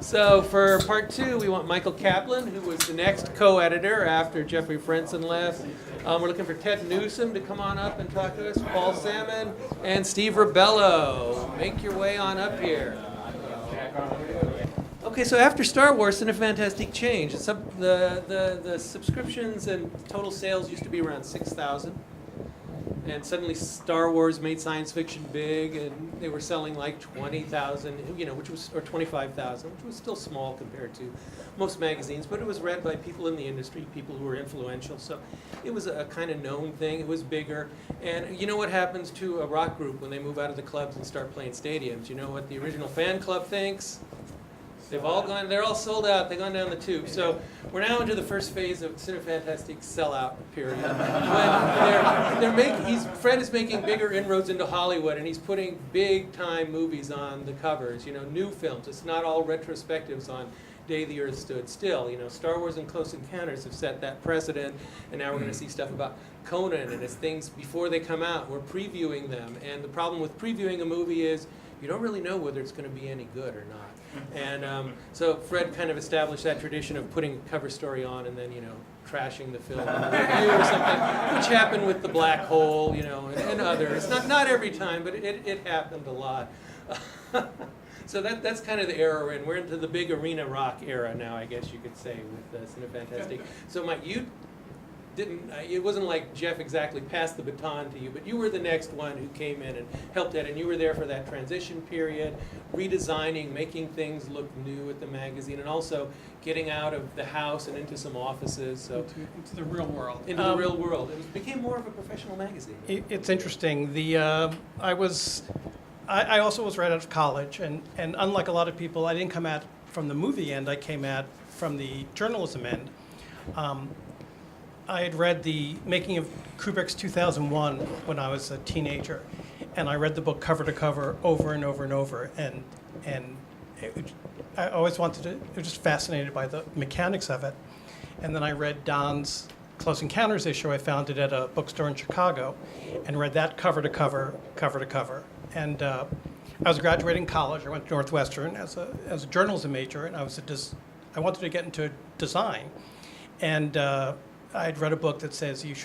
So for part two, we want Michael Kaplan, who was the next co-editor after Jeffrey Frenson left. We're looking for Ted Newsom to come on up and talk to us, Paul Salmon, and Steve Ribello. Make your way on up here. Okay, so after Star Wars, Cinefantastique changed. The subscriptions and total sales used to be around 6,000. And suddenly Star Wars made science fiction big, and they were selling like 20,000, or 25,000, which was still small compared to most magazines, but it was read by people in the industry, people who were influential. So it was a kind of known thing. It was bigger. And you know what happens to a rock group when they move out of the clubs and start playing stadiums? You know what the original fan club thinks? They're all sold out. They've gone down the tube. So we're now into the first phase of Cinefantastique's sellout period. Fred is making bigger inroads into Hollywood, and he's putting big-time movies on the covers, new films. It's not all retrospectives on Day the Earth Stood Still. Star Wars and Close Encounters have set that precedent, and now we're going to see stuff about Conan, and it's things before they come out. We're previewing them, and the problem with previewing a movie is you don't really know whether it's going to be any good or not. And so Fred kind of established that tradition of putting a cover story on and then, trashing the film in a review or something, which happened with The Black Hole, and others. Not every time, but it happened a lot. So that's kind of the era we're in. We're into the big arena rock era now, I guess you could say, with Cinefantastique. So Mike, it wasn't like Jeff exactly passed the baton to you, but you were the next one who came in and helped it, and you were there for that transition period, redesigning, making things look new at the magazine, and also getting out of the house and into some offices. So into the real world. Into the real world. It became more of a professional magazine. It's interesting. I also was right out of college, and unlike a lot of people, I didn't come at from the movie end. I came at from the journalism end. I had read the making of Kubrick's 2001 when I was a teenager, and I read the book cover to cover over and over and over, and I always I was just fascinated by the mechanics of it. And then I read Don's Close Encounters issue. I found it at a bookstore in Chicago, and read that cover to cover. And I was graduating college. I went to Northwestern as a journalism major, and I wanted to get into design, and I'd read a book that says you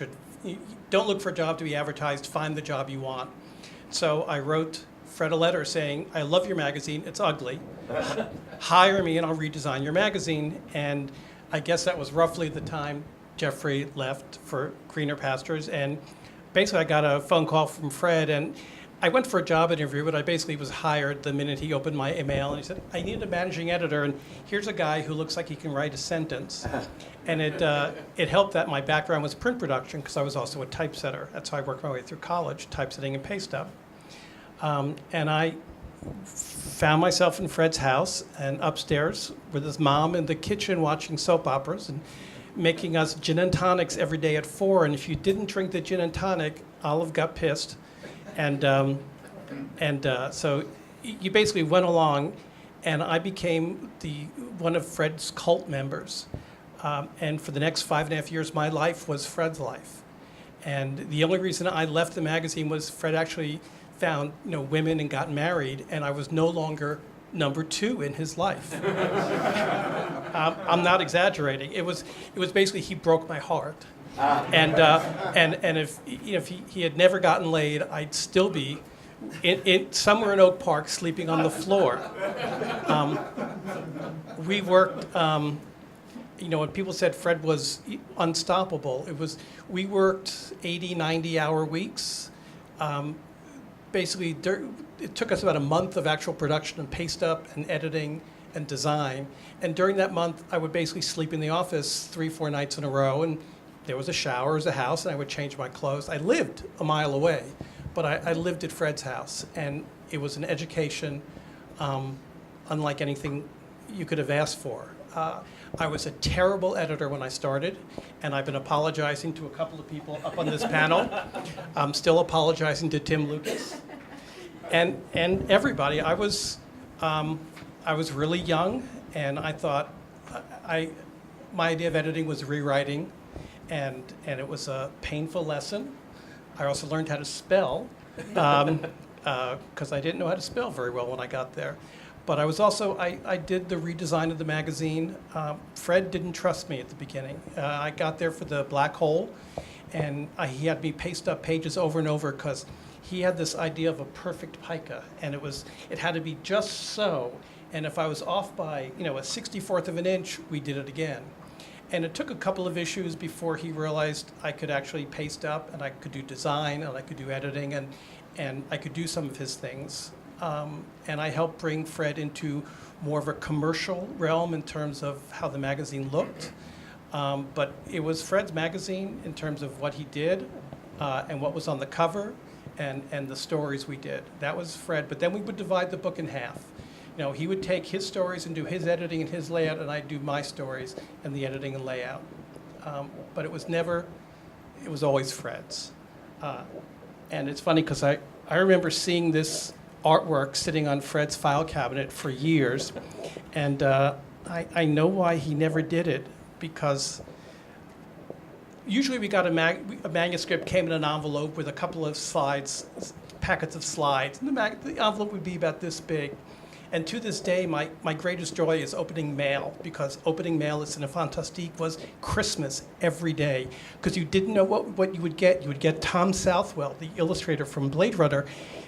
don't look for a job to be advertised, find the job you want. So I wrote Fred a letter saying, I love your magazine, it's ugly. Hire me and I'll redesign your magazine. And I guess that was roughly the time Jeffrey left for greener pastures. And basically I got a phone call from Fred, and I went for a job interview, but I basically was hired the minute he opened my email, and he said, I need a managing editor, and here's a guy who looks like he can write a sentence. And it helped that my background was print production, because I was also a typesetter. That's how I worked my way through college, typesetting and paste up. And I found myself in Fred's house, and upstairs with his mom in the kitchen watching soap operas and making us gin and tonics every day at 4. And if you didn't drink the gin and tonic, Olive got pissed. And so you basically went along, and I became one of Fred's cult members. And for the next 5.5 years, my life was Fred's life. And the only reason I left the magazine was Fred actually found women and got married, and I was no longer number 2 in his life. I'm not exaggerating. It was basically he broke my heart. And if he had never gotten laid, I'd still be in somewhere in Oak Park sleeping on the floor. We worked. When people said Fred was unstoppable, we worked 80, 90-hour weeks. Basically, it took us about a month of actual production and paste up and editing and design. And during that month, I would basically sleep in the office 3-4 nights in a row, and there was a shower, there was a house, and I would change my clothes. I lived a mile away, but I lived at Fred's house, and it was an education unlike anything you could have asked for. I was a terrible editor when I started, and I've been apologizing to a couple of people up on this panel. I'm still apologizing to Tim Lucas and everybody. I was really young, and I thought my idea of editing was rewriting. And it was a painful lesson. I also learned how to spell, because I didn't know how to spell very well when I got there. But I was also, I did the redesign of the magazine. Fred didn't trust me at the beginning. I got there for the black hole, and he had me paste up pages over and over because he had this idea of a perfect pica, and it had to be just so. And if I was off by, a 64th of an inch, we did it again. And it took a couple of issues before he realized I could actually paste up, and I could do design, and I could do editing, and I could do some of his things. And I helped bring Fred into more of a commercial realm in terms of how the magazine looked. But it was Fred's magazine in terms of what he did and what was on the cover and the stories we did. That was Fred. But then we would divide the book in half. He would take his stories and do his editing and his layout, and I'd do my stories and the editing and layout. But it was always Fred's. And it's funny because I remember seeing this artwork sitting on Fred's file cabinet for years, and I know why he never did it, because usually we got a manuscript came in an envelope with a couple of slides, packets of slides, and the envelope would be about this big. And to this day, my greatest joy is opening mail, because opening mail at Cinemafantastique was Christmas every day, because you didn't know what you would get. You would get Tom Southwell, the illustrator from Blade Runner,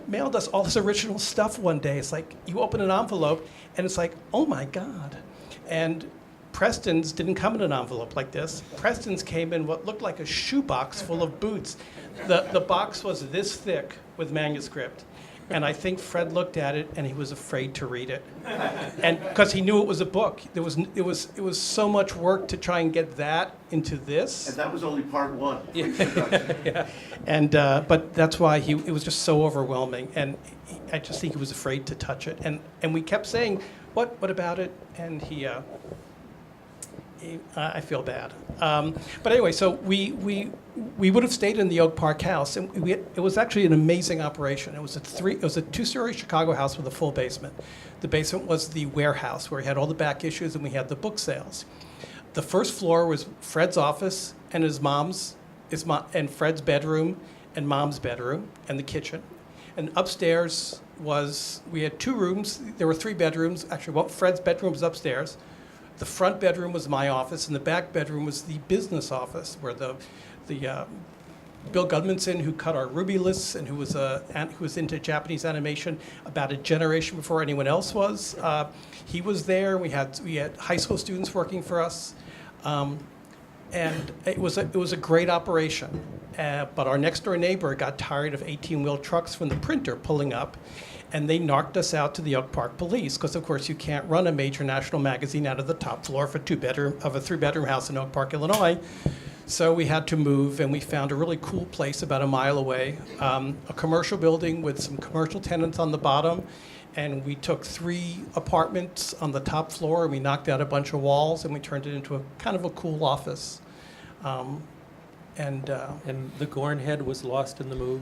mailed us all this original stuff one day. It's like you open an envelope, and it's like, oh my God. And Preston's didn't come in an envelope like this. Preston's came in what looked like a shoebox full of boots. The box was this thick with manuscript. And I think Fred looked at it and he was afraid to read it, and because he knew it was a book. It was so much work to try and get that into this. And that was only part one. Yeah. And but that's why it was just so overwhelming, and I just think he was afraid to touch it. And we kept saying, what about it? And I feel bad. But anyway, so we would have stayed in the Oak Park house, and it was actually an amazing operation. It was a two-story Chicago house with a full basement. The basement was the warehouse where we had all the back issues and we had the book sales. The first floor was Fred's office and and Fred's bedroom and Mom's bedroom and the kitchen. And upstairs we had 2 rooms. There were 3 bedrooms. Actually, Fred's bedroom was upstairs. The front bedroom was my office, and the back bedroom was the business office, where the Bill Gudmundson, who cut our Ruby lists and who was into Japanese animation about a generation before anyone else was, he was there. We had high school students working for us, and it was a great operation. But our next door neighbor got tired of 18-wheel trucks from the printer pulling up, and they knocked us out to the Oak Park Police, because of course you can't run a major national magazine out of the top floor of a 3-bedroom house in Oak Park, Illinois. So we had to move, and we found a really cool place about a mile away, a commercial building with some commercial tenants on the bottom, and we took 3 apartments on the top floor, and we knocked out a bunch of walls, and we turned it into a kind of a cool office. And the Gorn head was lost in the move.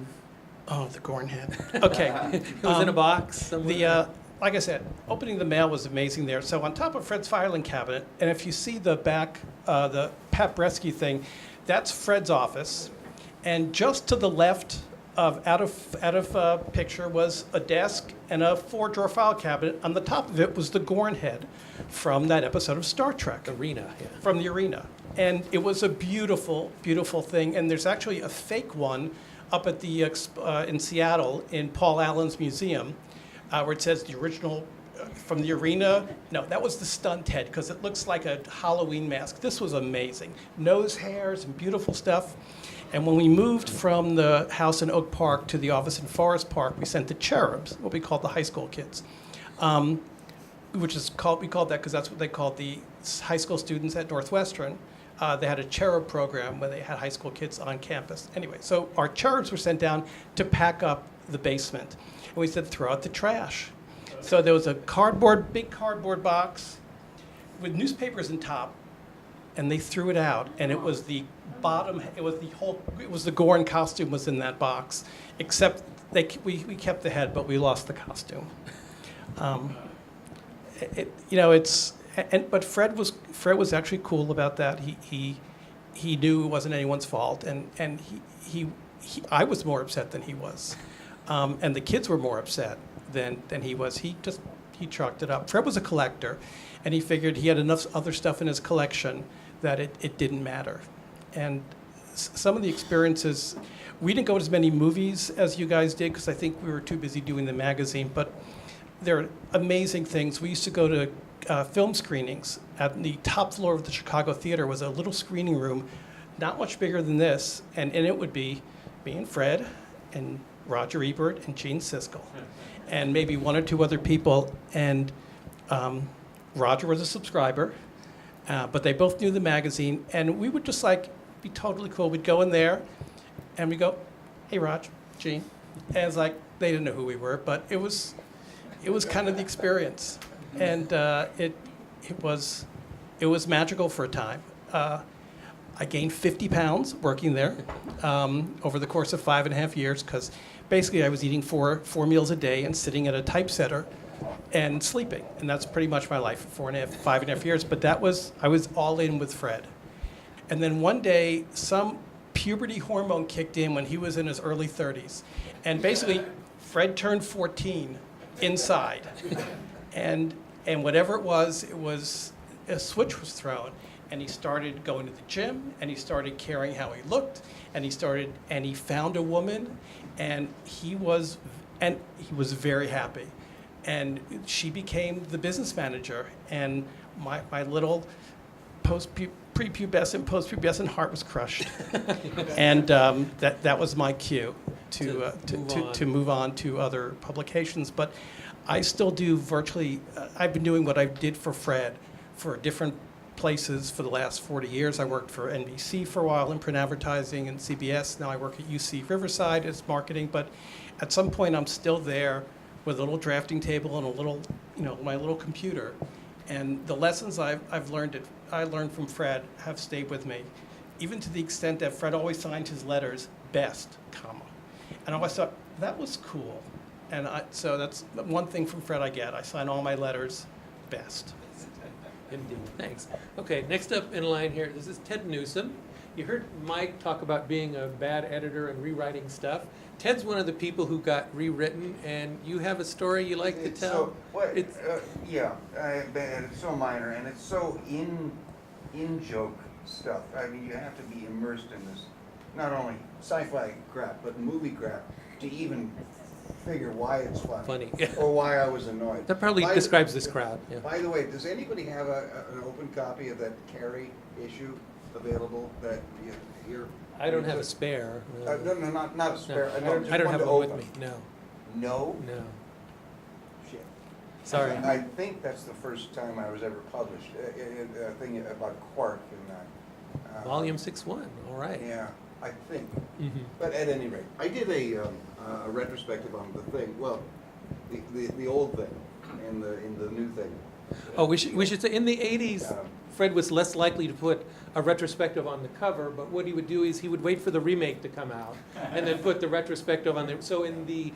Oh, the Gorn head. Okay. It was in a box somewhere. Like I said, opening the mail was amazing there. So on top of Fred's filing cabinet, and if you see the back, the Pat Bresky thing, that's Fred's office. And just to the left out of picture was a desk and a 4-drawer file cabinet. On the top of it was the Gorn head from that episode of Star Trek. Arena, yeah. From the Arena. And it was a beautiful, beautiful thing. And there's actually a fake one up at the in Seattle in Paul Allen's museum, where it says the original from the Arena. No, that was the stunt head, because it looks like a Halloween mask. This was amazing. Nose hairs and beautiful stuff. And when we moved from the house in Oak Park to the office in Forest Park, we sent the cherubs, what we called the high school kids, we called that because that's what they called the high school students at Northwestern. They had a cherub program where they had high school kids on campus. Anyway, so our cherubs were sent down to pack up the basement. And we said, throw out the trash. So there was a big cardboard box with newspapers on top, and they threw it out. And it was the bottom, it was the Gorn costume was in that box, except we kept the head, but we lost the costume. But Fred was actually cool about that. He knew it wasn't anyone's fault, and I was more upset than he was, and the kids were more upset than he was. He just he chalked it up. Fred was a collector, and he figured he had enough other stuff in his collection that it didn't matter. And some of the experiences, we didn't go to as many movies as you guys did because I think we were too busy doing the magazine, but there are amazing things. We used to go to film screenings. At the top floor of the Chicago Theater was a little screening room, not much bigger than this, and in it would be me and Fred and Roger Ebert and Gene Siskel, and maybe one or two other people. And Roger was a subscriber, but they both knew the magazine, and we would just like be totally cool. We'd go in there, and we go, "Hey, Raj, Gene," and it's like they didn't know who we were, but it was kind of the experience, and it was magical for a time. I gained 50 pounds working there over the course of 5.5 years because basically I was eating four meals a day and sitting at a typesetter and sleeping, and that's pretty much my life for 5.5 years. But I was all in with Fred, and then one day some puberty hormone kicked in when he was in his early 30s, and basically Fred turned 14 inside, and whatever it was a switch was thrown. And he started going to the gym, and he started caring how he looked, and he found a woman, and he was very happy. And she became the business manager, and my little prepubescent heart was crushed. And that was my cue to move on to other publications. But I still do virtually, I've been doing what I did for Fred for different places for the last 40 years. I worked for NBC for a while in print advertising and CBS. Now I work at UC Riverside as marketing, but at some point I'm still there with a little drafting table and a little, my little computer. And the lessons I learned from Fred have stayed with me, even to the extent that Fred always signed his letters best, comma. And I always thought, that was cool. And so that's one thing from Fred I get. I sign all my letters best. Indeed, thanks. Okay, next up in line here, this is Ted Newsom. You heard Mike talk about being a bad editor and rewriting stuff. Ted's one of the people who got rewritten, and you have a story you like to tell. It's so minor, and it's so in-joke stuff. I mean, you have to be immersed in this, not only sci-fi crap, but movie crap, to even figure why it's funny. Or why I was annoyed. That probably describes this crowd. Yeah. By the way, does anybody have an open copy of that Carrie issue available that you're? I don't have a spare. No, not a spare. No, I don't have one with me. No. No? No. Shit. Sorry. I think that's the first time I was ever published. A thing about Quark in that. Volume 6-1. All right. Yeah, I think. Mm-hmm. But at any rate, I did a retrospective on the thing. Well, the old thing and the new thing. Oh, we should say in the 80s, Fred was less likely to put a retrospective on the cover, but what he would do is he would wait for the remake to come out and then put the retrospective on there. So in the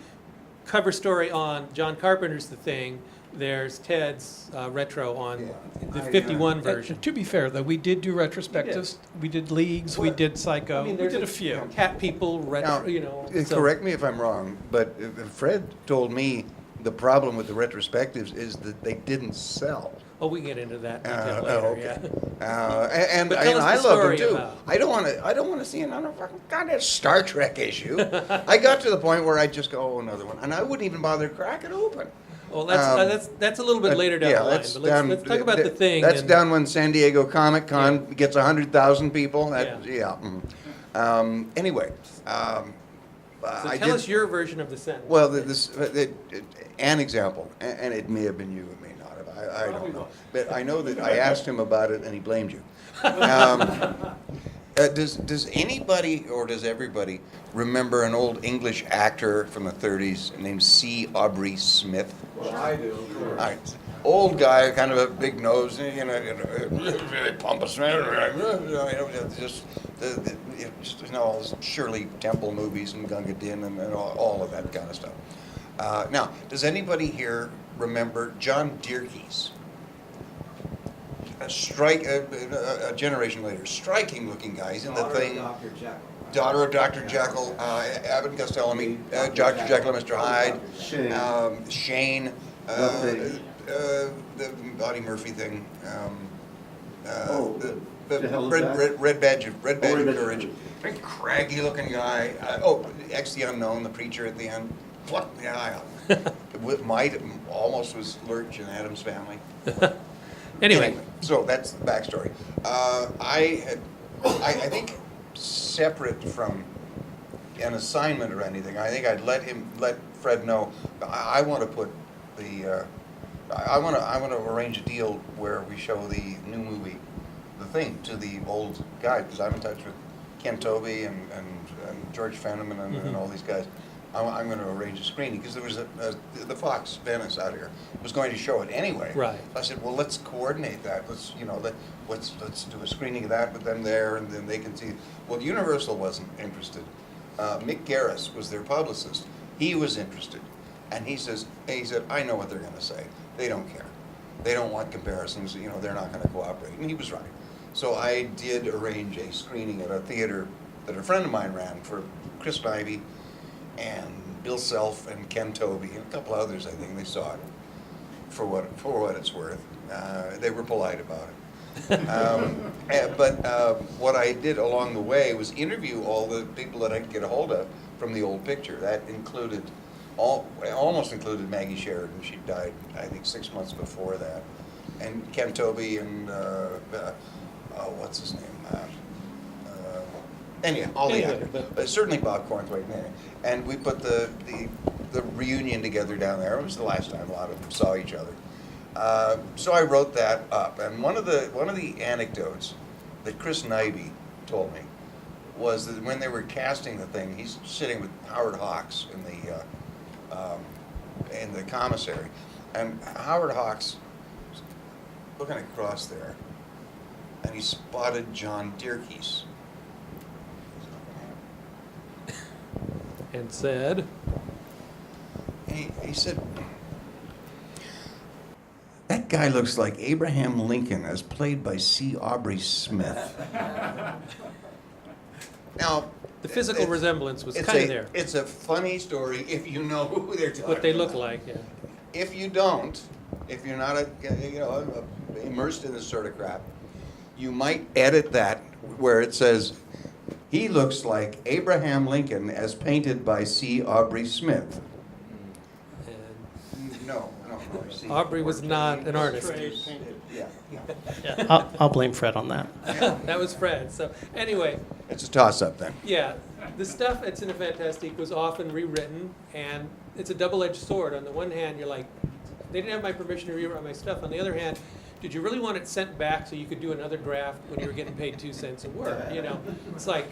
cover story on John Carpenter's The Thing, there's Ted's retro on the 51 version. To be fair, though, we did do retrospectives. We did Leagues. We did Psycho. We did a few. Cat People retro. Now, correct me if I'm wrong, but Fred told me the problem with the retrospectives is that they didn't sell. Oh, we can get into that detail later. Okay. Yeah. And But tell us I the love them story too. about- I don't want to see another fucking goddamn Star Trek issue. I got to the point where I just go, oh, another one, and I wouldn't even bother to crack it open. Well, that's a little bit later down the line. But let's talk about the thing. That's and- down when San Diego Comic Con gets 100,000 people. Anyway. So tell us your version of the sentence. Well, an example, and it may have been you, it may not have. I don't know. But I know that I asked him about it, and he blamed you. Does anybody or does everybody remember an old English actor from the 30s named C. Aubrey Smith? Well, I do. Sure. All right. Old guy, kind of a big nose, very pompous, just all those Shirley Temple movies and Gunga Din and all of that kind of stuff. Now, does anybody here remember John Dierkes? A generation later, striking-looking guy. He's in the thing. Dr. Jekyll. Daughter of Dr. Jekyll, Abbott and Costello, Dr. Jekyll and Mr. Hyde, Shane. What page? The Audie Murphy thing. Oh, the the hell is red, that? red badge of Red Badge of courage. Courage. Big craggy looking guy. X the Unknown, the preacher at the end. What? Yeah. Might almost was Lurch and Adam's Family. Anyway, So that's the backstory. I think separate from an assignment or anything, I think I'd let Fred know. I want to put the. I want to arrange a deal where we show the new movie, The Thing, to the old guy, because I'm in touch with Ken Tobey and George Fenneman and all these guys. I'm going to arrange a screening because there was the Fox Venice out here was going to show it anyway. Right. So I said, well, let's coordinate that. Let's do a screening of that with them there, and then they can see. Well, Universal wasn't interested. Mick Garris was their publicist. He was interested, and he said, I know what they're going to say. They don't care. They don't want comparisons. They're not going to cooperate. And he was right. So I did arrange a screening at a theater that a friend of mine ran for Chris Ivey and Bill Self and Ken Tobey and a couple others. I think they saw it for what it's worth. They were polite about it. But what I did along the way was interview all the people that I could get a hold of from the old picture. That included almost included Maggie Sheridan. She died, I think, 6 months before that. And Ken Tobey and what's his name? Anyhow, all the actors. Certainly Bob Cornthwaite. And we put the reunion together down there. It was the last time a lot of them saw each other. So I wrote that up. And one of the anecdotes that Chris Nibey told me was that when they were casting the thing, he's sitting with Howard Hawks in the commissary, and Howard Hawks was looking across there, and he spotted John Dierkees. and said, He said, that guy looks like Abraham Lincoln as played by C. Aubrey Smith. Now, the physical resemblance was it's kind of there. It's a funny story if you know who they're talking about. What they look like, yeah. If you don't, if you're not immersed in this sort of crap, you might edit that where it says, he looks like Abraham Lincoln as painted by C. Aubrey Smith. And No. See, Aubrey was not an artist. Yeah. Yeah, I'll blame Fred on that. That was Fred. So anyway, It's a toss-up then. yeah, the stuff at Cinemafantastique was often rewritten, and it's a double-edged sword. On the one hand, you're like, they didn't have my permission to rewrite my stuff. On the other hand, did you really want it sent back so you could do another draft when you were getting paid 2 cents a word? It's like,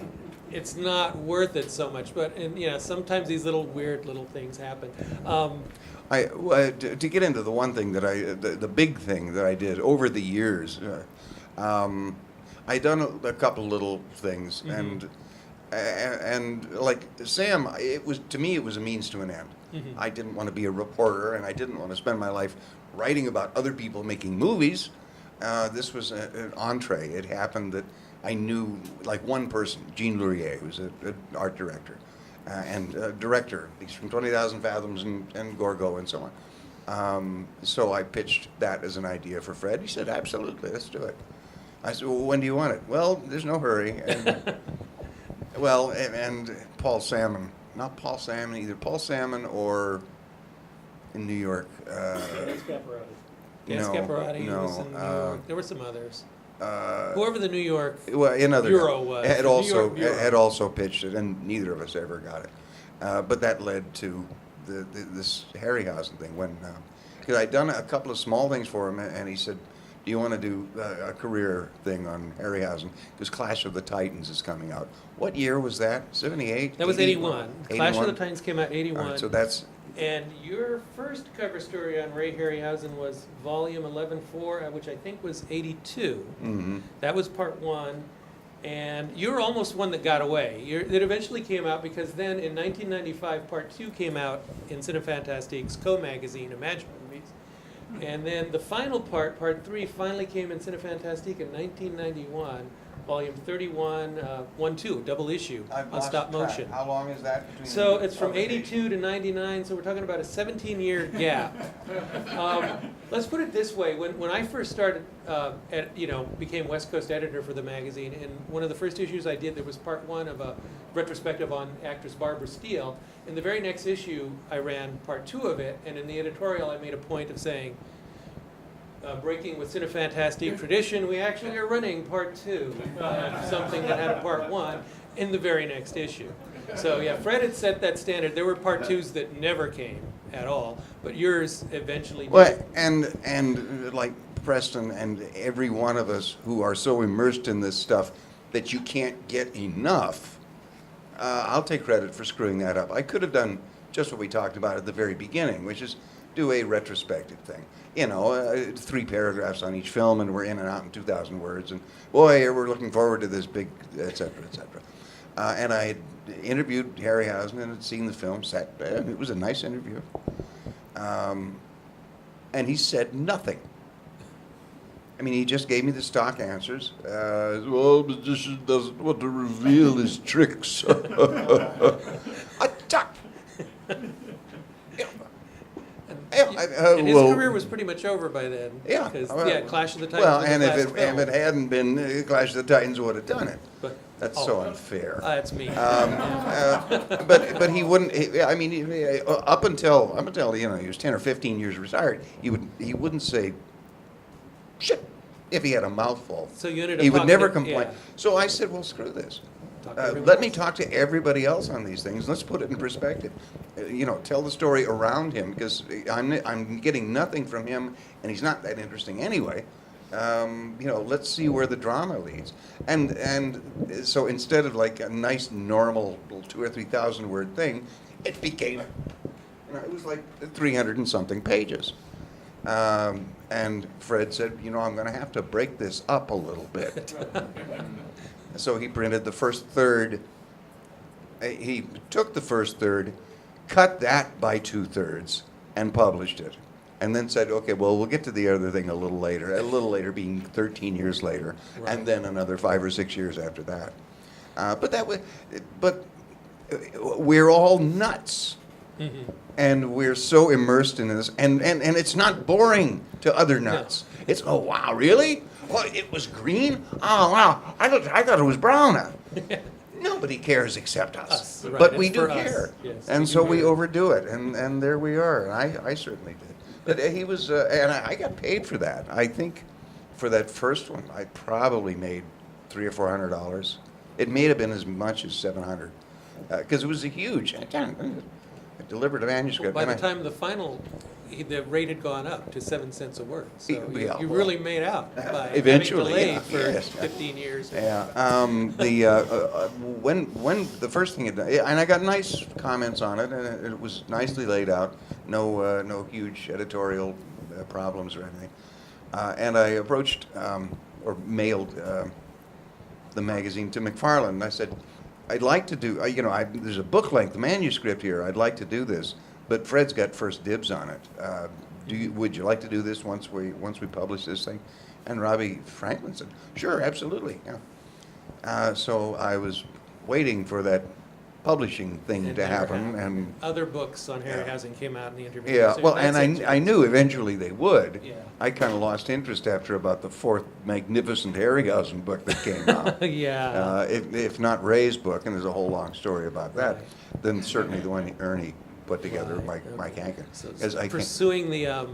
it's not worth it so much. But sometimes these weird little things happen. To get into the one thing that the big thing that I did over the years, I done a couple little things, and like Sam, to me it was a means to an end. Mm-hmm. I didn't want to be a reporter, and I didn't want to spend my life writing about other people making movies. This was an entree. It happened that I knew like one person, Jean Laurier, who's an art director. And director, he's from 20,000 Fathoms and Gorgo and so on. So I pitched that as an idea for Fred. He said, absolutely, let's do it. I said, well, when do you want it? Well, there's no hurry. And, and Paul Salmon, not Paul Salmon, either Paul Salmon or in New York. Dan Scaparrotti no, was in New York. There were some others. Uh, Whoever the New York another Bureau guy was. had The New also York Bureau. had also pitched it, and neither of us ever got it. But that led to this Harryhausen thing when because I'd done a couple of small things for him, and he said, "Do you want to do a career thing on Harryhausen? Because Clash of the Titans is coming out." What year was that? 78? That was 81. Clash of the 81? Titans came out 81. All right, so that's And your first cover story on Ray Harryhausen was volume 11-4, which I think was 82. mm-hmm. That was part 1. And you were almost one that got away. It eventually came out because then in 1995, part 2 came out in Cinefantastique's co-magazine, Imagine Movies. And then the final part 3, finally came in Cinefantastique in 1991 volume 31, 1-2, double issue I've on lost stop track. motion. How long is that between? So it's from publications? 82 to 99, so we're talking about a 17-year gap. Let's put it this way, when I first started, became West Coast editor for the magazine, and one of the first issues I did, there was part 1 of a retrospective on actress Barbara Steele. In the very next issue, I ran part 2 of it, and in the editorial I made a point of saying, breaking with Cinefantastique tradition, we actually are running part 2 of something that had a part 1 in the very next issue. So yeah, Fred had set that standard. There were part 2s that never came at all, but yours eventually did. Well, and like Preston and every one of us who are so immersed in this stuff that you can't get enough, I'll take credit for screwing that up. I could have done just what we talked about at the very beginning, which is do a retrospective thing. 3 paragraphs on each film, and we're in and out in 2,000 words, and boy, we're looking forward to this big, et cetera, et cetera. And I had interviewed Harryhausen and had seen the film, it was a nice interview. And he said nothing. I mean, he just gave me the stock answers. Well, magician doesn't want to reveal his tricks. And his career was pretty much over by then. Yeah. Because, Clash of the Titans Well, was and the if last film. it hadn't been Clash of the Titans would have done it. But, That's so unfair. That's me. But he wouldn't. Up until he was 10 or 15 years retired, he wouldn't say shit if he had a mouthful. So you ended up He would talking never to- complain. yeah. So I said, well, screw this. Talk to everyone Let me else. talk to everybody else on these things. Let's put it in perspective. Tell the story around him, because I'm getting nothing from him, and he's not that interesting anyway. Let's see where the drama leads. And so instead of like a nice normal 2,000 or 3,000 word thing, it became, it was like 300 and something pages. And Fred said, I'm going to have to break this up a little bit. So he printed the first third. He took the first third, cut that by 2/3, and published it. And then said, okay, well, we'll get to the other thing a little later being 13 years later, Right. and then another 5 or 6 years after that. But we're all nuts. Mhm. And we're so immersed in this, and it's not boring to other nuts. It's, oh, wow, really? Well, it was green? Oh, wow, I thought it was brown. Nobody cares except us. Us, right, But we it's do for us, care. yes, And we so do we care. overdo it, and there we are. And I certainly did. But he was, and I got paid for that. I think for that first one, I probably made $300 or $400. It may have been as much as $700, because it was a huge. I delivered a manuscript. By and the I- time of the final, the rate had gone up to 7 cents a word. So Yeah, you well, really made out by eventually, having yeah, delayed for yes. 15 years. Yeah. When the first thing had done, and I got nice comments on it, and it was nicely laid out. No huge editorial problems or anything. And I approached or mailed the magazine to McFarlane. And I said, I'd like to do. There's a book length manuscript here. I'd like to do this, but Fred's got first dibs on it. Would you like to do this once we publish this thing? And Robbie Franklin said, sure, absolutely. Yeah. So I was waiting for that publishing thing It to never happen, happened. and Other books on Harryhausen came out in the interview. yeah, So well, that's and it. I knew eventually they would. Yeah. I kind of lost interest after about the 4th magnificent Harryhausen book that came out. Yeah. If not Ray's book, and there's a whole long story about that, Right. then certainly the one Ernie put together, Right, Mike Hankin. So As I can't- pursuing the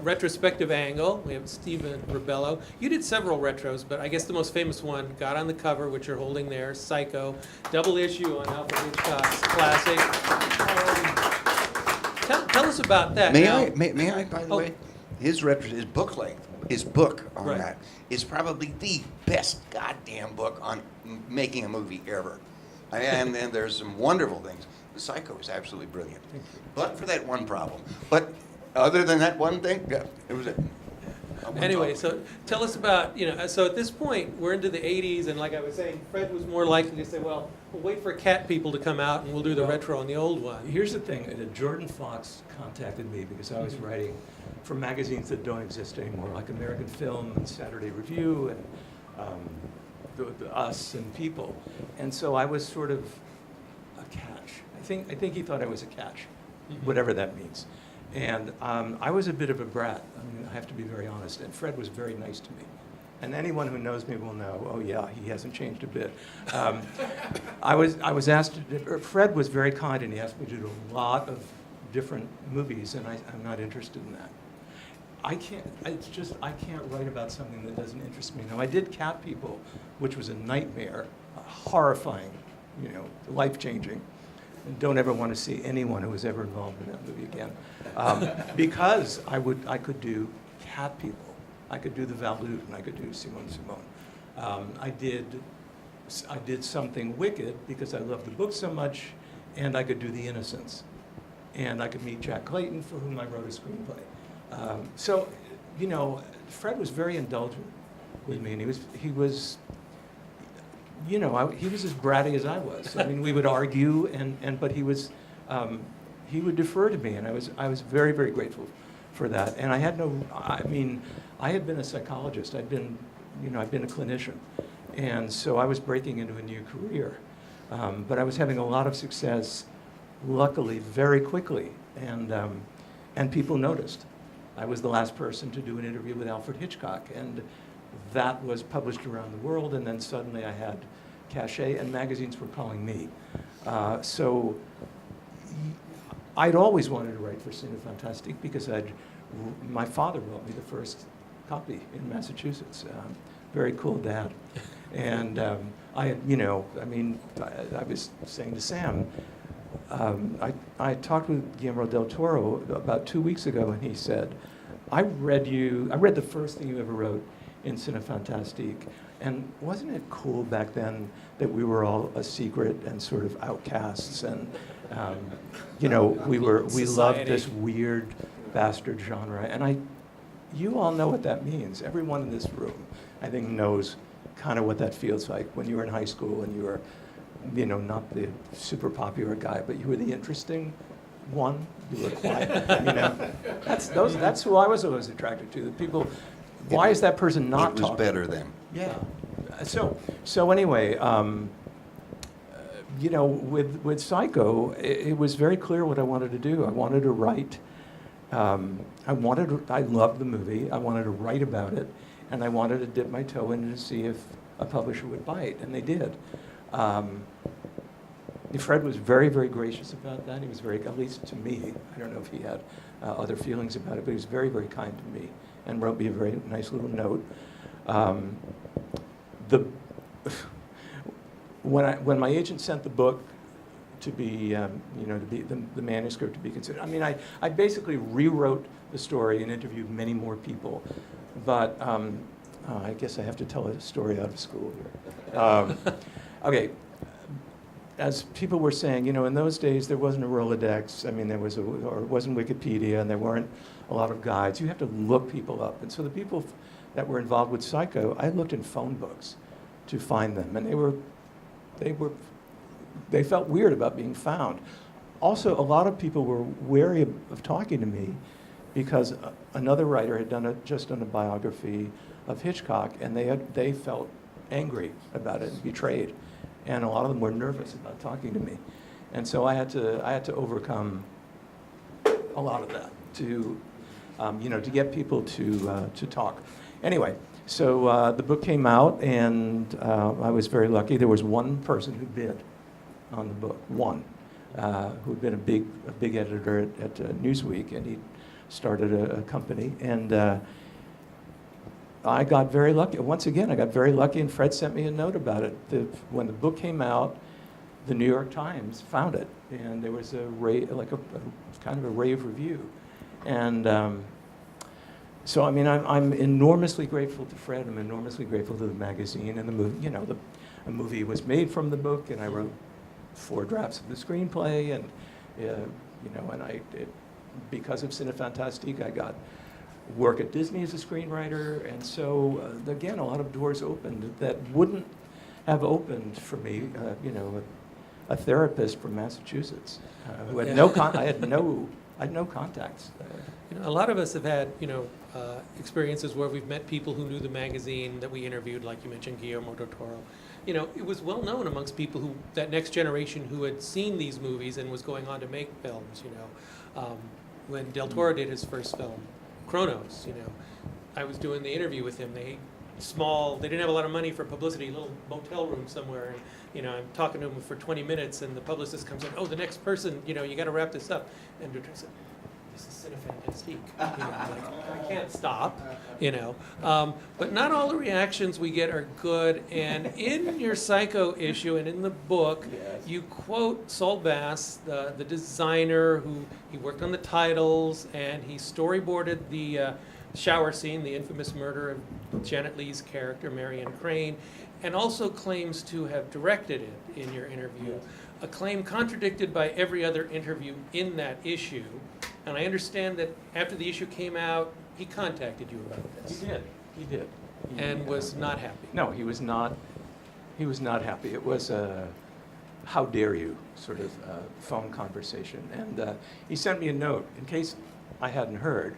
retrospective angle, we have Stephen Ribello. You did several retros, but I guess the most famous one, got on the cover, which you're holding there, Psycho, double issue on Alfred Hitchcock's classic. Tell us about that. May Now- I, by the Oh. way, his book length, his book on Right. that is probably the best goddamn book on making a movie ever. And there's some wonderful things. The Psycho is absolutely brilliant. But for that one problem. But other than that one thing, yeah, it was it. Anyway, so tell us about, so at this point, we're into the 80s, and like I was saying, Fred was more likely to say, well, we'll wait for Cat People to come out, and we'll do the Well, retro on the old one. Here's the thing, Jordan Fox contacted me because I was writing for magazines that don't exist anymore, like American Film and Saturday Review, and the us and people. And so I was sort of a catch. I think he thought I was a catch, whatever that means. And I was a bit of a brat. I mean, I have to be very honest. And Fred was very nice to me. And anyone who knows me will know, oh yeah, he hasn't changed a bit. I was asked, Fred was very kind and he asked me to do a lot of different movies, and I'm not interested in that. I can't write about something that doesn't interest me. Now, I did Cat People, which was a nightmare, horrifying, life-changing. And don't ever want to see anyone who was ever involved in that movie again. Because I could do Cat People. I could do the Valout, and I could do Simone. I did Something Wicked because I loved the book so much, and I could do The Innocents. And I could meet Jack Clayton, for whom I wrote a screenplay. So, Fred was very indulgent with me, and he was as bratty as I was. I mean, we would argue, but he would defer to me, and I was very, very grateful for that. And I had been a psychologist. I'd been a clinician, and so I was breaking into a new career. But I was having a lot of success, luckily, very quickly, and people noticed. I was the last person to do an interview with Alfred Hitchcock, and that was published around the world, and then suddenly I had cachet, and magazines were calling me. So I'd always wanted to write for Cinemafantastique because my father wrote me the first copy in Massachusetts. Very cool dad. And I was saying to Sam, I talked with Guillermo del Toro about 2 weeks ago, and he said, I read the first thing you ever wrote in Cinefantastique, and wasn't it cool back then that we were all a secret and sort of outcasts, and we loved this weird bastard genre, and you all know what that means. Everyone in this room, I think, knows kind of what that feels like when you were in high school and you were not the super popular guy, but you were the interesting one. You were quiet. That's who I was always attracted to. The people. Why is that person not talking? It was better then. Yeah. So anyway, with Psycho, it was very clear what I wanted to do. I wanted to write. I loved the movie. I wanted to write about it, and I wanted to dip my toe in to see if a publisher would bite, and they did. Fred was very, very gracious about that. He was very, at least to me, I don't know if he had other feelings about it, but he was very, very kind to me and wrote me a very nice little note. When my agent sent the book to be, the manuscript to be considered, I basically rewrote the story and interviewed many more people, but I guess I have to tell a story out of school here. Okay. As people were saying, in those days there wasn't a Rolodex. Or it wasn't Wikipedia, and there weren't a lot of guides. You have to look people up, and so the people that were involved with Psycho, I looked in phone books to find them, and they felt weird about being found. Also, a lot of people were wary of talking to me because another writer had just done a biography of Hitchcock, and they felt angry about it and betrayed. And a lot of them were nervous about talking to me, and so I had to overcome a lot of that to get people to talk. Anyway, so the book came out, and I was very lucky. There was one person who bid on the book, one, who had been a big editor at Newsweek, and he started a company, and I got very lucky. Once again, I got very lucky, and Fred sent me a note about it. When the book came out, the New York Times found it, and there was a kind of a rave review. And so, I'm enormously grateful to Fred. I'm enormously grateful to the magazine and the movie. A movie was made from the book, and I wrote 4 drafts of the screenplay, and because of Cinefantastique, I got work at Disney as a screenwriter, and so again, a lot of doors opened that wouldn't have opened for me. A therapist from Massachusetts who had I had no I had no contacts. You know, a lot of us have had, experiences where we've met people who knew the magazine that we interviewed, like you mentioned, Guillermo del Toro. You know, it was well known amongst people who, that next generation who had seen these movies and was going on to make films, when Del Toro did his first film, Kronos, I was doing the interview with him. They didn't have a lot of money for publicity, a little motel room somewhere, and I'm talking to him for 20 minutes, and the publicist comes in, oh, the next person, you got to wrap this up. And Del Toro said, this is Cinemafantastique. I can't stop, But not all the reactions we get are good. And in your Psycho issue and in the book, you quote Saul Bass, the designer he worked on the titles, and he storyboarded the shower scene, the infamous murder of Janet Leigh's character, Marion Crane, and also claims to have directed it in your interview. A claim contradicted by every other interview in that issue. And I understand that after the issue came out, he contacted you about this. He did. And was not happy. No, he was not. He was not happy. It was a "how dare you" sort of phone conversation, and he sent me a note in case I hadn't heard.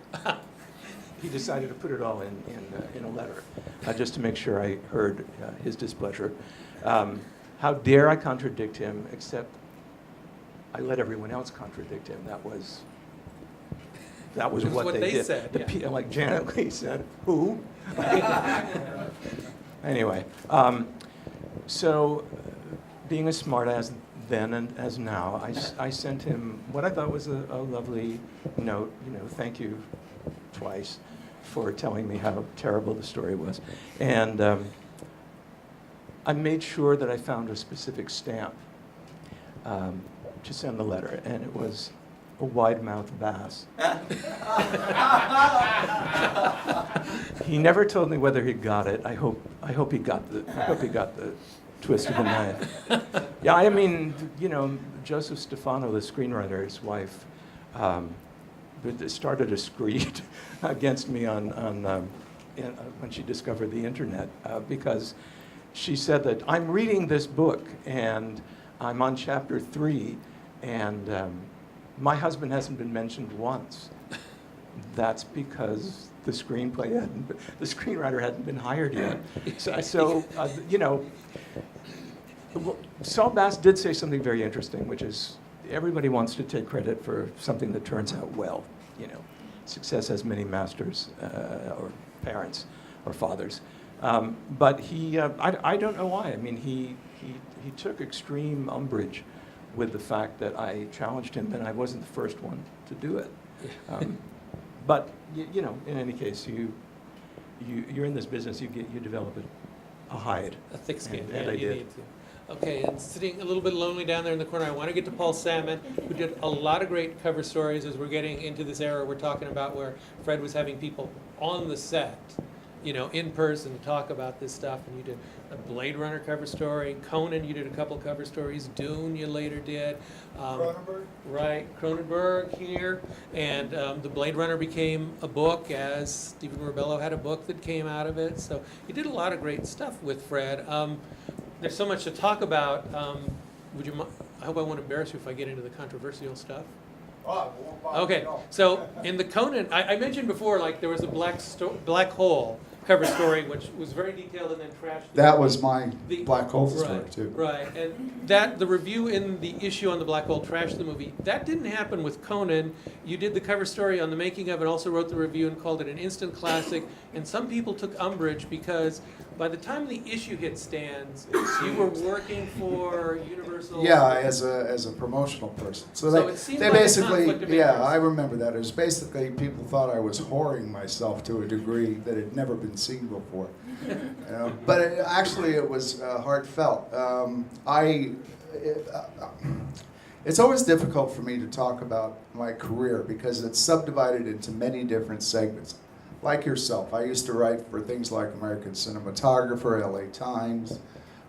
He decided to put it all in a letter, just to make sure I heard his displeasure. How dare I contradict him? Except I let everyone else contradict him. That was what they did. Said. Like Janet Leigh said, who? Anyway, so being as smart as then and as now, I sent him what I thought was a lovely note. Thank you twice for telling me how terrible the story was, and I made sure that I found a specific stamp to send the letter, and it was a wide-mouthed bass. He never told me whether he got it. I hope he got the twist of the knife. Yeah, I mean, Joseph Stefano, the screenwriter, his wife, started a screed against me when she discovered the internet because she said that I'm reading this book and I'm on chapter 3 and my husband hasn't been mentioned once. That's because the screenwriter hadn't been hired yet. Saul Bass did say something very interesting, which is everybody wants to take credit for something that turns out well. Success has many masters or parents or fathers. But I don't know why. I mean, he took extreme umbrage with the fact that I challenged him, and I wasn't the first one to do it. But in any case, you're in this business. You develop a hide, A thick skin. and I you did. need to. Okay, and sitting a little bit lonely down there in the corner, I want to get to Paul Salmon, who did a lot of great cover stories as we're getting into this era we're talking about where Fred was having people on the set, in person talk about this stuff. And you did a Blade Runner cover story. Conan, you did a couple cover stories. Dune, you later did. Cronenberg? Right, Cronenberg here. And the Blade Runner became a book, as Stephen Rebello had a book that came out of it. So you did a lot of great stuff with Fred. There's so much to talk about. I hope I won't embarrass you if I get into the controversial stuff. Okay, so in the Conan, I mentioned before, like there was a black hole cover story, which was very detailed and then trashed. That was my The- black hole story Right, too. right, and the review in the issue on the black hole trashed the movie. That didn't happen with Conan. You did the cover story on the making of it, also wrote the review and called it an instant classic. And some people took umbrage because by the time the issue hit stands, you were working for Universal. Yeah, as a promotional person. So So they it seemed they like a basically, conflict of yeah, interest. I remember that. It was basically people thought I was whoring myself to a degree that had never been seen before. But it was heartfelt. It's always difficult for me to talk about my career because it's subdivided into many different segments. Like yourself, I used to write for things like American Cinematographer, LA Times,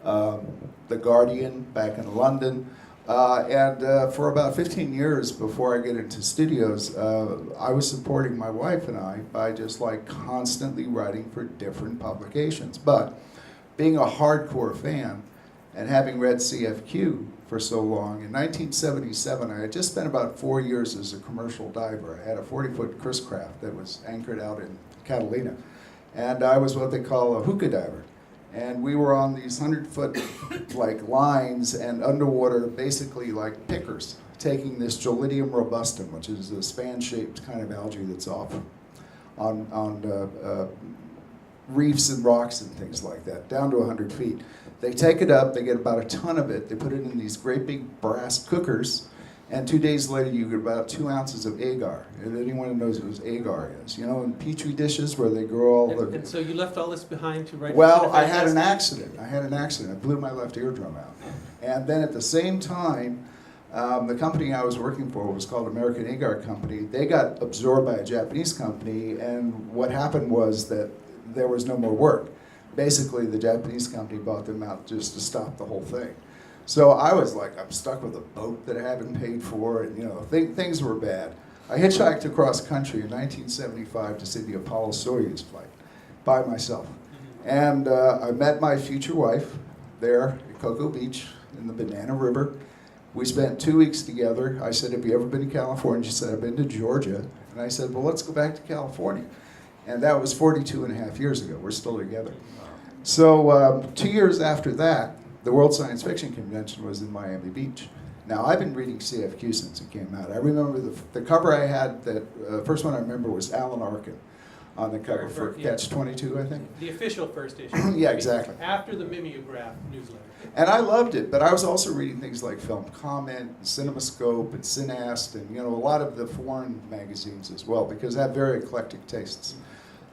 The Guardian back in London. And for about 15 years before I get into studios, I was supporting my wife and I by just like constantly writing for different publications. But being a hardcore fan and having read CFQ for so long. In 1977, I had just spent about 4 years as a commercial diver. I had a 40-foot Chris craft that was anchored out in Catalina. And I was what they call a hookah diver. And we were on these 100-foot like lines and underwater, basically like pickers, taking this Gelidium robustum, which is a span-shaped kind of algae that's off on reefs and rocks and things like that, down to 100 feet. They take it up, they get about a ton of it, they put it in these great big brass cookers, and 2 days later you get about 2 ounces of agar. And anyone who knows what agar is, you know, in petri dishes where they grow all the... And so you left all this behind to write... Well, I had an accident. I blew my left eardrum out. And then at the same time, the company I was working for was called American Agar Company. They got absorbed by a Japanese company, and what happened was that there was no more work. Basically, the Japanese company bought them out just to stop the whole thing. So I was like, I'm stuck with a boat that I haven't paid for, and you know, things were bad. I hitchhiked across country in 1975 to see the Apollo Soyuz flight by myself. And I met my future wife there at Cocoa Beach in the Banana River. We spent 2 weeks together. I said, have you ever been to California? She said, I've been to Georgia. And I said, well, let's go back to California. And that was 42 and a half years ago. We're still together. So 2 years after that, the World Science Fiction Convention was in Miami Beach. Now, I've been reading CFQ since it came out. I remember the cover I had, first one I remember was Alan Arkin on the cover for Catch-22, I think. The official first issue. Yeah, exactly. After the mimeograph newsletter. And I loved it, but I was also reading things like Film Comment, and CinemaScope, and Cinast, and you know, a lot of the foreign magazines as well, because I have very eclectic tastes.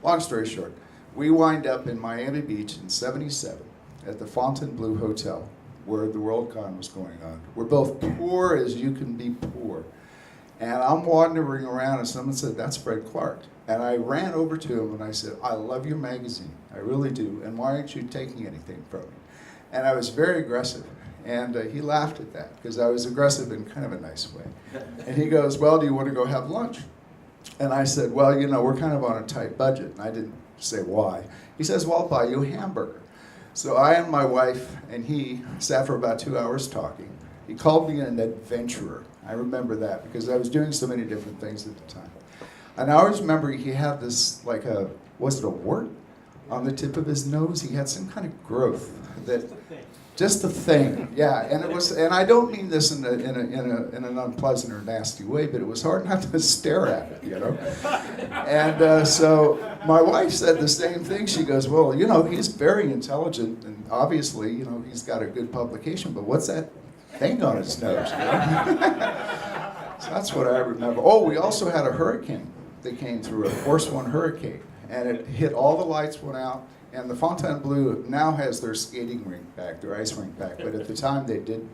Long story short, we wind up in Miami Beach in '77 at the Fontainebleau Hotel, where the Worldcon was going on. We're both poor as you can be poor. And I'm wandering around and someone said, that's Fred Clark. And I ran over to him and I said, I love your magazine, I really do, and why aren't you taking anything from me? And I was very aggressive. And he laughed at that, because I was aggressive in kind of a nice way. And he goes, well, do you want to go have lunch? And I said, well, you know, we're kind of on a tight budget. And I didn't say why. He says, well, I'll buy you a hamburger. So I and my wife and he sat for about 2 hours talking. He called me an adventurer. I remember that because I was doing so many different things at the time. And I always remember he had this, like was it a wart on the tip of his nose? He had some kind of growth that, just a thing, yeah. And it was, and I don't mean this in an unpleasant or nasty way, but it was hard not to stare at it, you know. And so my wife said the same thing. She goes, well, you know, he's very intelligent, and obviously, you know, he's got a good publication, but what's that thing on his nose? You know? So that's what I remember. Oh, we also had a hurricane that came through, a Force 1 hurricane, and it hit, all the lights went out. And the Fontainebleau now has their skating rink back, their ice rink back, but at the time they didn't.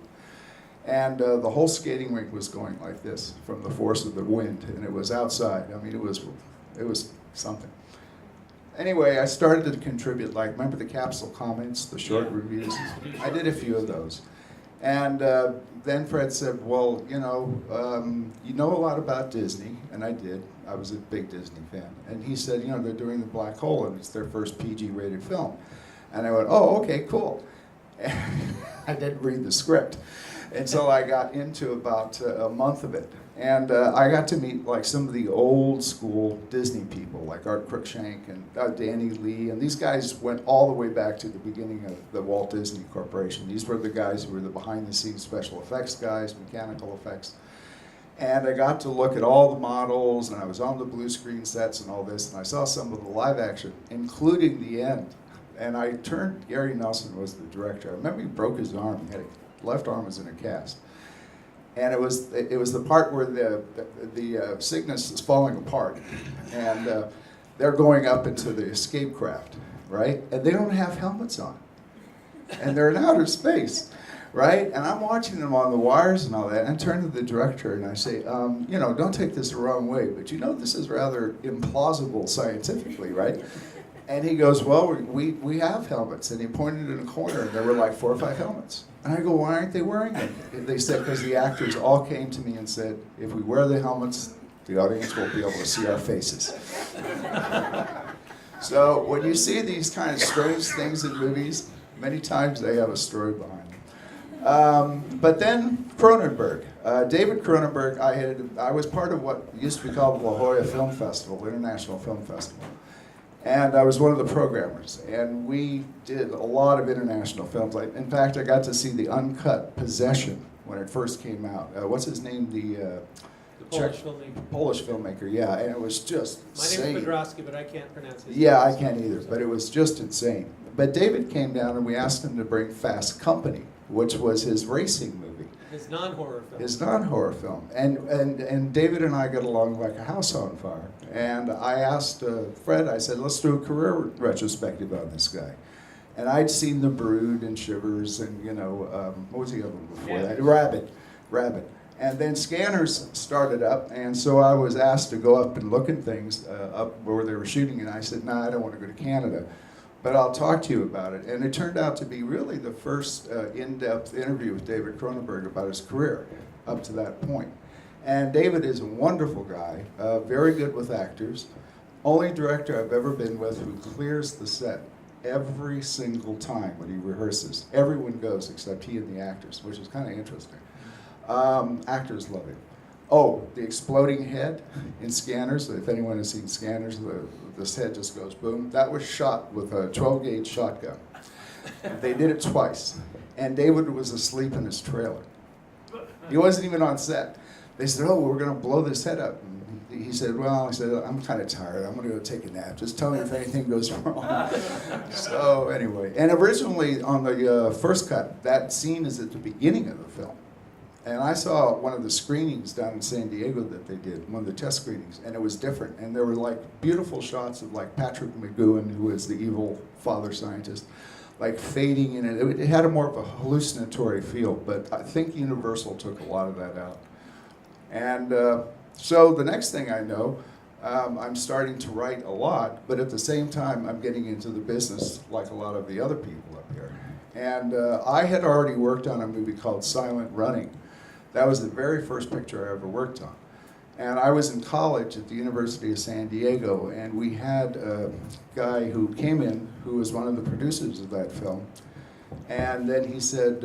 And the whole skating rink was going like this from the force of the wind, and it was outside. I mean, it was something. Anyway, I started to contribute, like, remember the capsule comments, the short reviews? I did a few of those. And then Fred said, well, you know a lot about Disney, and I did. I was a big Disney fan. And he said, you know, they're doing The Black Hole, and it's their first PG-rated film. And I went, oh, okay, cool. And I didn't read the script until I got into about a month of it. And I got to meet, like, some of the old school Disney people, like Art Cruikshank and Danny Lee, and these guys went all the way back to the beginning of the Walt Disney Corporation. These were the guys who were the behind-the-scenes special effects guys, mechanical effects. And I got to look at all the models, and I was on the blue screen sets and all this, and I saw some of the live action, including the end. And I turned, Gary Nelson was the director. I remember he broke his arm. He had left arm was in a cast. And it was the part where the Cygnus is falling apart, and they're going up into the escape craft, right? And they don't have helmets on, and they're in outer space, right? And I'm watching them on the wires and all that, and I turn to the director and I say, you know, don't take this the wrong way, but you know this is rather implausible scientifically, right? And he goes, well, we have helmets. And he pointed in a corner, and there were like 4 or 5 helmets. And I go, why aren't they wearing them? And they said, because the actors all came to me and said, if we wear the helmets, the audience will be able to see our faces. So when you see these kind of strange things in movies, many times they have a story behind But then Cronenberg. David Cronenberg, I was part of what used to be called La Jolla Film Festival, International Film Festival. And I was one of the programmers. And we did a lot of international films. In fact, I got to see the uncut Possession when it first came out. What's his name? The Polish filmmaker. Polish filmmaker, yeah. And it was just My insane. name's Podrosky, but I can't pronounce his Yeah, I name. can't either, but it was just insane. But David came down and we asked him to bring Fast Company, which was his racing movie, His non-horror film. his non-horror film. And David and I got along like a house on fire. And I asked Fred, I said, let's do a career retrospective on this guy. And I'd seen The Brood and Shivers and, what was the other one before that? Rabbit. And then Scanners started up, and so I was asked to go up and look at things up where they were shooting, and I said, no, I don't want to go to Canada, but I'll talk to you about it. And it turned out to be really the first in-depth interview with David Cronenberg about his career up to that point. And David is a wonderful guy, very good with actors, only director I've ever been with who clears the set every single time when he rehearses. Everyone goes except he and the actors, which is kind of interesting. Actors love him. Oh, the exploding head in Scanners. If anyone has seen Scanners, this head just goes boom. That was shot with a 12-gauge shotgun. They did it twice. And David was asleep in his trailer. He wasn't even on set. They said, oh, we're going to blow this head up. And he said, well, I'm kind of tired. I'm going to go take a nap. Just tell me if anything goes wrong. So anyway, and originally on the first cut, that scene is at the beginning of the film. And I saw one of the screenings down in San Diego that they did, one of the test screenings, and it was different. And there were like beautiful shots of like Patrick McGowan, who was the evil father scientist, like fading in it. It had a more of a hallucinatory feel, but I think Universal took a lot of that out. And so the next thing I know, I'm starting to write a lot, but at the same time, I'm getting into the business like a lot of the other people up here. And I had already worked on a movie called Silent Running. That was the very first picture I ever worked on. And I was in college at the University of San Diego, and we had a guy who came in who was one of the producers of that film. And then he said,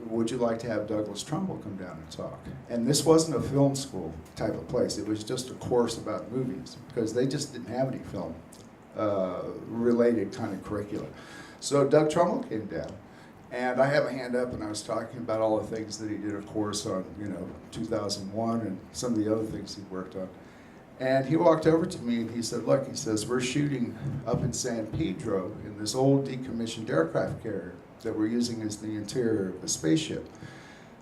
would you like to have Douglas Trumbull come down and talk? And this wasn't a film school type of place. It was just a course about movies, because they just didn't have any film related kind of curriculum. So Doug Trumbull came down. And I have a hand up, and I was talking about all the things that he did, of course, on 2001 and some of the other things he worked on. And he walked over to me and he said, look, he says, we're shooting up in San Pedro in this old decommissioned aircraft carrier that we're using as the interior of a spaceship.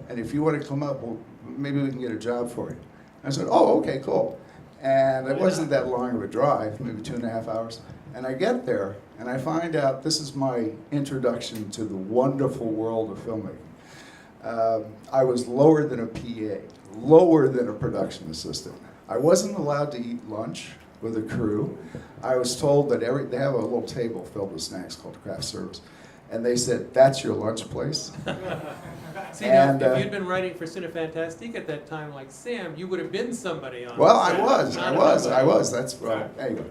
And if you want to come up, well, maybe we can get a job for you. I said, oh, okay, cool. And it wasn't that long of a drive, maybe 2.5 hours. And I get there, and I find out this is my introduction to the wonderful world of filmmaking. I was lower than a PA, lower than a production assistant. I wasn't allowed to eat lunch with the crew. I was told that they have a little table filled with snacks called craft service. And they said, that's your lunch place? See, now, if you'd been writing for Cinefantastique at that time, like Sam, you would have been somebody on. Well, I was. That's well. Anyway,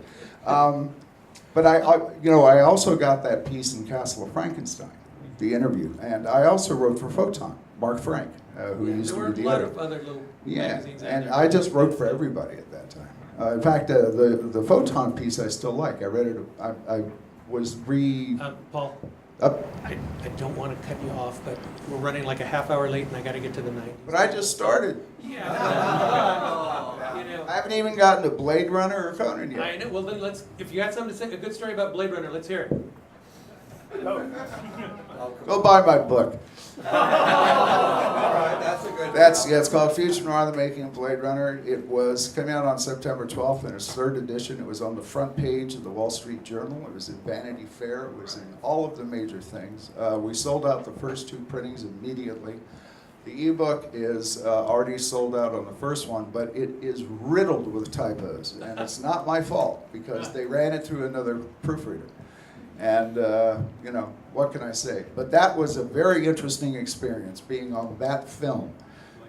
but I also got that piece in Castle of Frankenstein, the interview, and I also wrote for Photon, Mark Frank, who used to be the editor. There were a lot of other little magazines. And I just wrote for everybody at that time. In fact, the Photon piece I still like. I read it. I was Paul. I don't want to cut you off, but we're running like a half hour late, and I got to get to the 90s. But I just started. Yeah. I haven't even gotten to Blade Runner or Conan yet. I know. Well, then if you got something to say, a good story about Blade Runner, let's hear it. Go buy my book. All right, that's a good. It's called Future Noir: The Making of Blade Runner. It was coming out on September 12th in its third edition. It was on the front page of the Wall Street Journal. It was in Vanity Fair. It was in all of the major things. We sold out the first 2 printings immediately. The ebook is already sold out on the first one, but it is riddled with typos, and it's not my fault because they ran it through another proofreader. And, what can I say? But that was a very interesting experience, being on that film,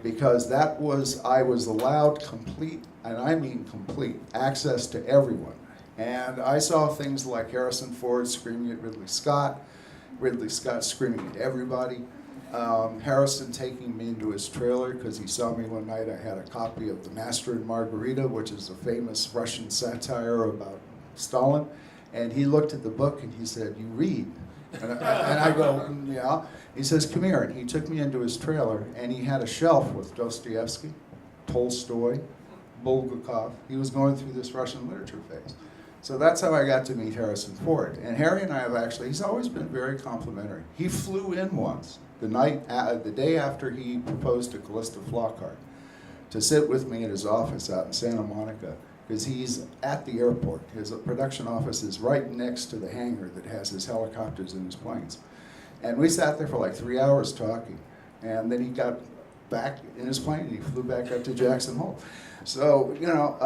because I was allowed complete, and I mean complete, access to everyone. And I saw things like Harrison Ford screaming at Ridley Scott screaming at everybody. Harrison taking me into his trailer because he saw me one night. I had a copy of The Master and Margarita, which is a famous Russian satire about Stalin. And he looked at the book and he said, "You read?" And I go, "Yeah." He says, "Come here." And he took me into his trailer and he had a shelf with Dostoevsky, Tolstoy, Bulgakov. He was going through this Russian literature phase. So that's how I got to meet Harrison Ford. And Harry and I have actually, he's always been very complimentary. He flew in once, the day after he proposed to Callista Flockhart, to sit with me at his office out in Santa Monica, because he's at the airport. His production office is right next to the hangar that has his helicopters and his planes. And we sat there for like 3 hours talking. And then he got back in his plane and he flew back up to Jackson Hole. So, you know,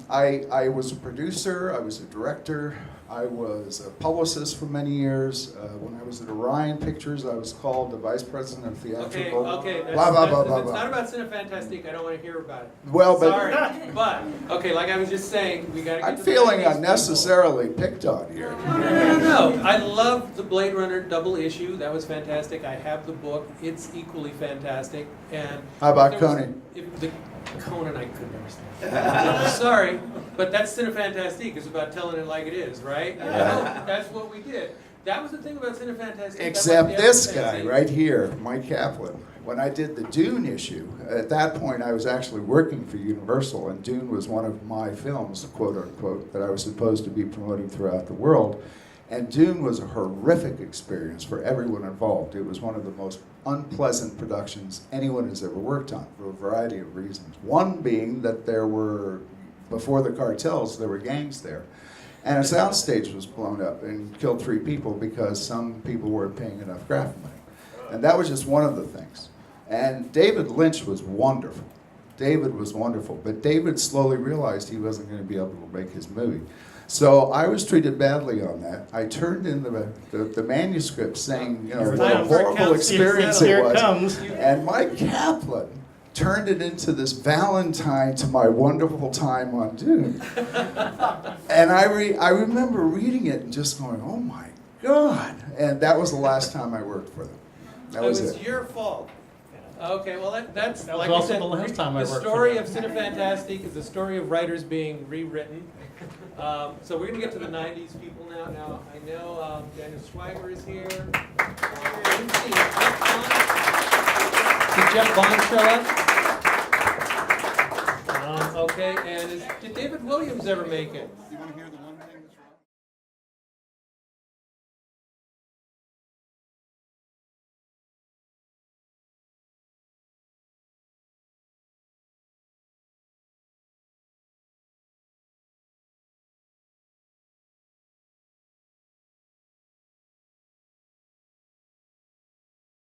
I was a producer, I was a director, I was a publicist for many years. When I was at Orion Pictures, I was called the vice president of theatrical. Okay. Blah, blah, blah, If blah, it's blah. not about Cinemafantastique, I don't want to hear about it. Well, but Sorry, but okay. Like I was just saying, we got to get I'm to feeling the 90s unnecessarily picked on here. people. No. I love the Blade Runner double issue. That was fantastic. I have the book. It's equally fantastic. And How about if there was- Conan? If the Conan, I couldn't understand. Sorry, but that's Cinefantastique. It's about telling it like it is, right? Yeah. That's what we did. That was the thing about Cinefantastique. Except this guy right here, Mike Kaplan. When I did the Dune issue, at that point I was actually working for Universal, and Dune was one of my films, quote unquote, that I was supposed to be promoting throughout the world. And Dune was a horrific experience for everyone involved. It was one of the most unpleasant productions anyone has ever worked on for a variety of reasons. One being that there were, before the cartels, there were gangs there. And a soundstage was blown up and killed 3 people because some people weren't paying enough graphic money. And that was just one of the things. And David Lynch was wonderful. David was wonderful. But David slowly realized he wasn't going to be able to make his movie. So I was treated badly on that. I turned in the manuscript saying, you know, what a horrible experience it Here it was. comes. And Mike Kaplan turned it into this Valentine to my wonderful time on Dune. And I remember reading it and just going, oh my God. And that was the last time I worked for them. That was it's it. your fault. Okay, well that's That was like I also said, the last time I the worked for story them. of Cinefantastique is the story of writers being rewritten. So we're gonna get to the '90s people now. Now I know Daniel Schweiger is here. Did Jeff Bond show up? Okay, and did David Williams ever make it?